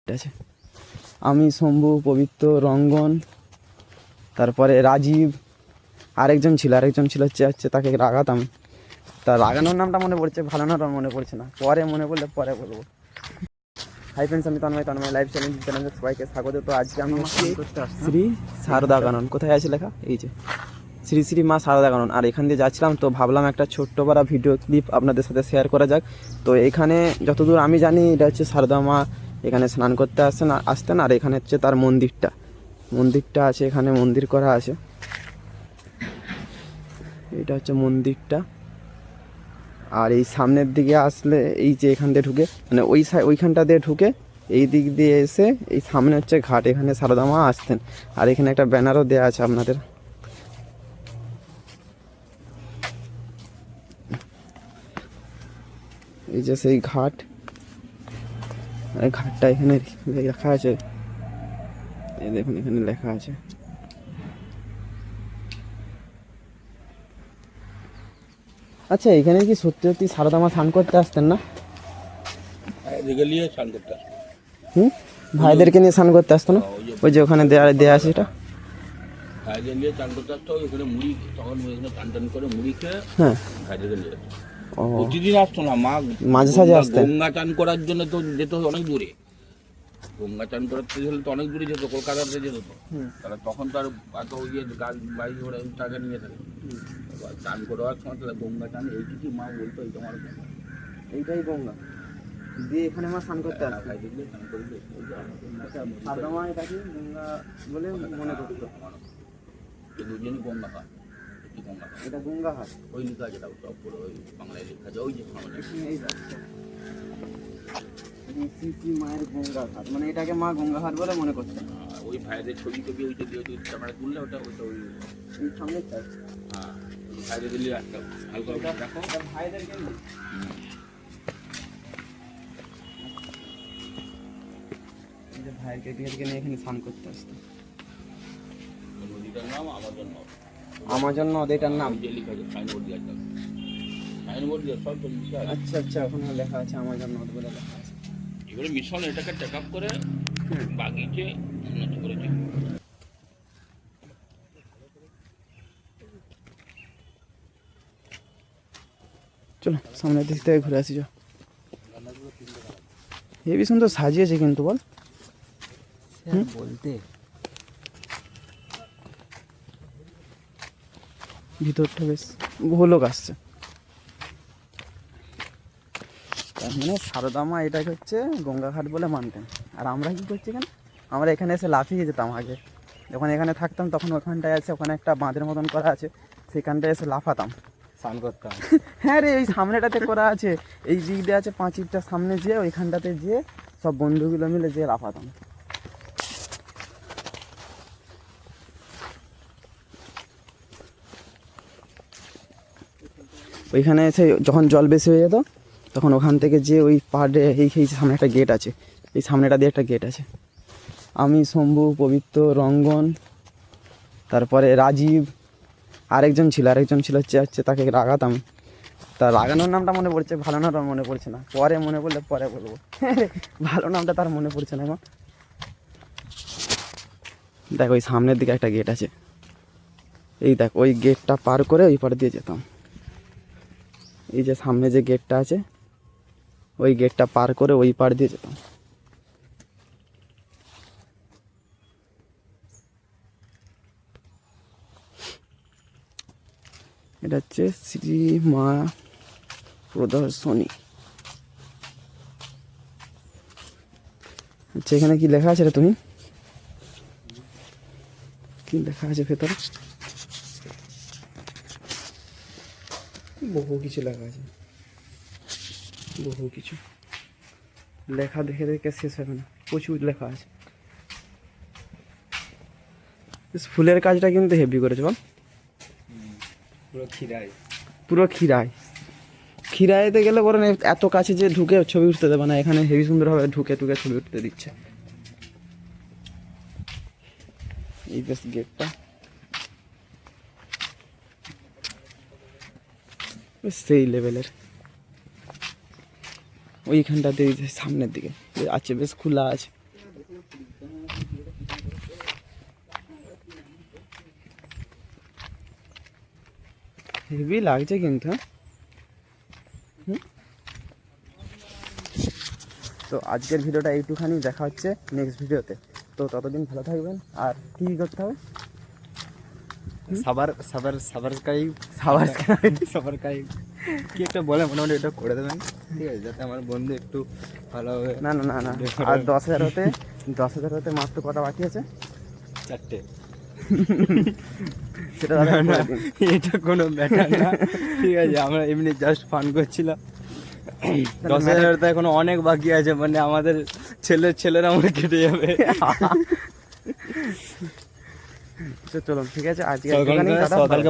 মন্দিরটা আছে। আমি, শম্ভু, পবিত্র, রঙ্গন, তারপরে রাজীব, আরেকজন ছিল হচ্ছে তাকে রাগাতাম। তা রাগানোর নামটা মনে পড়ছে, ভালো নামটা মনে পড়ছে না, পরে মনে পড়লে পরে বলবো। হাই ফ্রেন্ডস, আমি তন্ময় লাইভ চ্যানেল সবাইকে স্বাগত। তো আজকে আমি শ্রী সারদা কানন, কোথায় আছে লেখা, এই যে শ্রী শ্রী মা সারদা কানন। আর এখান দিয়ে যাচ্ছিলাম, তো ভাবলাম একটা ছোট্ট বড় ভিডিও ক্লিপ আপনাদের সাথে শেয়ার করা যাক। তো এখানে যতদূর আমি জানি এটা হচ্ছে সারদা মা এখানে স্নান করতে আসতেন। আর এখানে হচ্ছে তার মন্দিরটা আছে, এখানে মন্দির করা আছে। এটা হচ্ছে মন্দিরটা। আর এই সামনের দিকে আসলে এই যে এখান দিয়ে ঢুকে, মানে ওইখানটা দিয়ে ঢুকে এই দিক দিয়ে এসে এই সামনে হচ্ছে ঘাট, এখানে সারদা মা আসতেন। আর এখানে একটা ব্যানারও দেওয়া আছে আপনাদের। এই যে সেই ঘাট, ঘাটটা এখানে লেখা আছে, এই দেখুন এখানে লেখা আছে। আচ্ছা, এখানে কি সত্যি সত্যি সারদা মা স্নান করতে আসতেন না? ভাইদেরকে নিয়ে স্নান করতে আসতো না? ওই যে ওখানে দেয়া আছে এটা। ভাইদের নিয়ে চান করতে আসতো, ওখানে মুড়ি, তখন ওখানে টান করে মুড়ি খেয়ে হ্যাঁ ভাইদেরকে নিয়ে যেত। প্রতিদিন আসতো না, মাঝে সাঝে আসতেন। গঙ্গা চান করার জন্য তো যেত অনেক দূরে। গঙ্গা চান করতে গেলে তো অনেক দূরে যেত, কলকাতাতে যেত তো। তাহলে তখন তো আর এত ইয়ে গাছ বাইক ঘোড়া টাকা নিয়ে থাকে। চান করার সময় তাহলে গঙ্গা চান এই কিছু মা বলতো, এই তোমার এইটাই গঙ্গা দিয়ে এখানে মা স্নান করতে আসতো। ভাই দেখলে চান করলে সারদা মা এটাকে গঙ্গা বলে মনে করতো। দুজনই গঙ্গা হয়, এটা গঙ্গা ঘাট। ওই লেখা আছে, সব পুরো ওই বাংলায় লেখা আছে, ওই যে মায়ের গঙ্গা ঘাট, মানে এটাকে মা গঙ্গা ঘাট বলে মনে করতেন। ওই ভাইদের ছবি টবি ওইটা দিয়ে ক্যামেরা তুললে ওটা ওই সামনে হ্যাঁ, ভাইদের দিলে একটা হালকা দেখো ভাইদেরকে ভাইয়ের কেটে নিয়ে এখানে স্নান করতে আসতো। নদীটার নাম আমাজন নদ, এটার নাম যে লেখা আছে সাইনবোর্ড দিয়ে আছে, সাইনবোর্ড দিয়ে সব লিখা আছে। আচ্ছা আচ্ছা, ওখানে লেখা আছে আমাজন নদ বলে লেখা আছে। এবারে মিশন এটাকে চেক আপ করে বাগিয়ে উন্নত করেছে। চলো সামনের দিক থেকে ঘুরে আসি। হেবি সুন্দর সাজিয়েছে কিন্তু, বল বলতে। ভিতরটা বেশ বহু লোক আসছে। তার মানে সারদা মা এটাকে হচ্ছে গঙ্গা ঘাট বলে মানতেন। আর আমরা কি করছি এখানে? আমরা এখানে এসে লাফিয়ে যেতাম আগে, যখন এখানে থাকতাম তখন ওখানটায় আছে, ওখানে একটা বাঁধের মতন করা আছে, সেখানটায় এসে লাফাতাম, স্নান করতাম। হ্যাঁ রে, এই সামনেটাতে করা আছে, এই দিক দিয়ে আছে পাঁচিরটা, সামনে যেয়ে ওইখানটাতে যেয়ে সব বন্ধুগুলো মিলে যেয়ে লাফাতাম। ওইখানে এসে যখন জল বেশি হয়ে যেত তখন ওখান থেকে যে ওই পাহাড়ে এই সামনে একটা গেট আছে, এই সামনেটা দিয়ে একটা গেট আছে। আমি, শম্ভু, পবিত্র, রঙ্গন, তারপরে রাজীব, আরেকজন ছিল হচ্ছে তাকে রাগাতাম। তা রাগানোর নামটা মনে পড়ছে, ভালো নামটা মনে পড়ছে না, পরে মনে পড়লে পরে বলবো। ভালো নামটা তার মনে পড়ছে না এখন। দেখ ওই সামনের দিকে একটা গেট আছে, এই দেখ ওই গেটটা পার করে ওই পার দিয়ে যেতাম। এই যে সামনে যে গেটটা আছে, ওই গেটটা পার করে ওই পার দিয়ে যেতাম। এটা হচ্ছে শ্রী মা প্রদর্শনী। আচ্ছা, এখানে কি লেখা আছে রে? তুমি কি লেখা আছে ভেতরে? বহু কিছু লেখা আছে, বহু কিছু লেখা দেখে দেখে শেষ হবে না, প্রচুর লেখা আছে। ফুলের কাজটা কিন্তু হেভি করেছে, বল। পুরো খিরাইতে গেলে বরং এত কাছে যে ঢুকে ছবি উঠতে দেবে না, এখানে হেভি সুন্দরভাবে ঢুকে ছবি উঠতে দিচ্ছে। এই বেশ গেটটা সেই লেভেলের। ওইখানটাতে সামনের দিকে আছে, বেশ খোলা আছে। হেভি লাগছে কিন্তু, হ্যাঁ? তো আজকের ভিডিওটা এইটুখানি, দেখা হচ্ছে নেক্সট ভিডিওতে। তো ততদিন ভালো থাকবেন। আর কি করতে হবে? সাবস্ক্রাইব কি একটা বলে মোটামুটি এটা করে দেবেন, ঠিক আছে, যাতে আমার বন্ধু একটু ভালো হবে। না না না না, আর 10,000 হতে 10,000 হতে মাত্র কটা বাকি আছে? 4টে। সেটা দাদা না, করে দিন। এটা কোনো ব্যাপার না, ঠিক আছে, আমরা এমনি জাস্ট ফান করছিলাম। 10,000 তো এখনো অনেক বাকি আছে, মানে আমাদের ছেলেরা আমরা কেটে যাবে। তো চলুন, ঠিক আছে, আজকে সকালকে